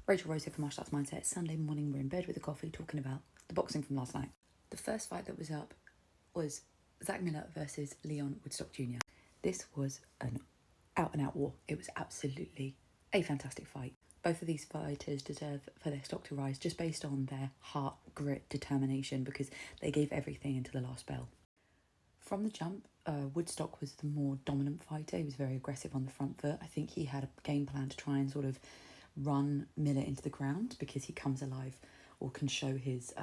Rachel Rose here from Martial Arts Mindset. It's Sunday morning, we're in bed with a coffee talking about the boxing from last night. The first fight that was up was Zach Miller versus Leon Woodstock Jr. This was an out-and-out war. It was absolutely a fantastic fight. Both of these fighters deserve for their stock to rise just based on their heart, grit, determination, because they gave everything into the last bell. From the jump, Woodstock was the more dominant fighter. He was very aggressive on the front foot. I think he had a game plan to try and sort of run Miller into the ground because he comes alive or can show his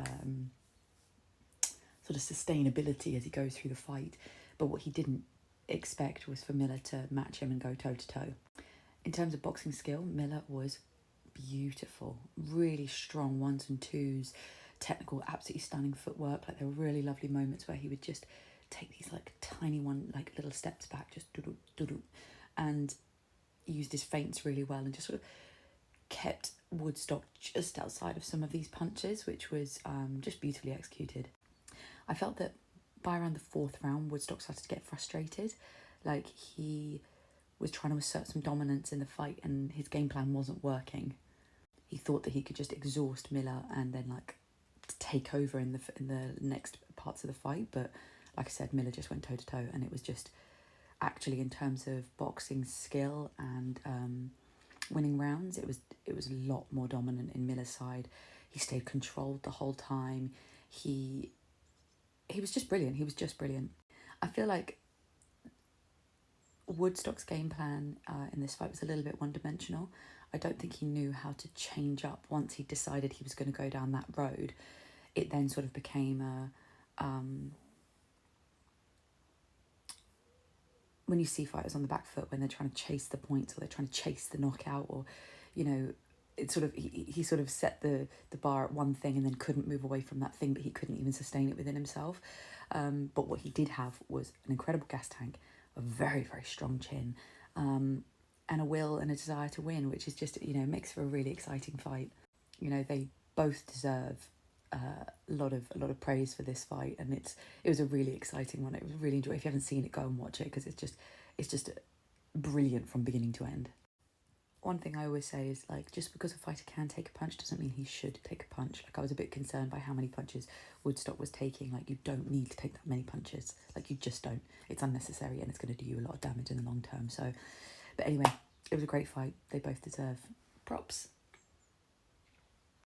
sort of sustainability as he goes through the fight. But what he didn't expect was for Miller to match him and go toe-to-toe. In terms of boxing skill, Miller was beautiful, really strong ones and twos, technical, absolutely stunning footwork. Like, there were really lovely moments where he would just take these like tiny little steps back, just do-do, and used his feints really well and just sort of kept Woodstock just outside of some of these punches, which was just beautifully executed. I felt that by around the fourth round, Woodstock started to get frustrated. Like, he was trying to assert some dominance in the fight and his game plan wasn't working. He thought that he could just exhaust Miller and then like take over in the next parts of the fight, but like I said, Miller just went toe-to-toe, and it was just actually, in terms of boxing skill and winning rounds, it was a lot more dominant in Miller's side. He stayed controlled the whole time. He was just brilliant. He was just brilliant. I feel like Woodstock's game plan in this fight was a little bit one-dimensional. I don't think he knew how to change up once he decided he was going to go down that road. It then sort of became when you see fighters on the back foot when they're trying to chase the points or they're trying to chase the knockout, or, you know, it's sort of, he sort of set the bar at one thing and then couldn't move away from that thing, but he couldn't even sustain it within himself. But what he did have was an incredible gas tank, a very, very strong chin, and a will and a desire to win, which is just, you know, makes for a really exciting fight. You know, they both deserve a lot of praise for this fight, and it was a really exciting one. It was really enjoyable. If you haven't seen it, go and watch it, because it's just brilliant from beginning to end. One thing I always say is, like, just because a fighter can take a punch doesn't mean he should take a punch. Like, I was a bit concerned by how many punches Woodstock was taking. Like, you don't need to take that many punches. Like, you just don't. It's unnecessary and it's going to do you a lot of damage in the long term. So, but anyway, it was a great fight. They both deserve props.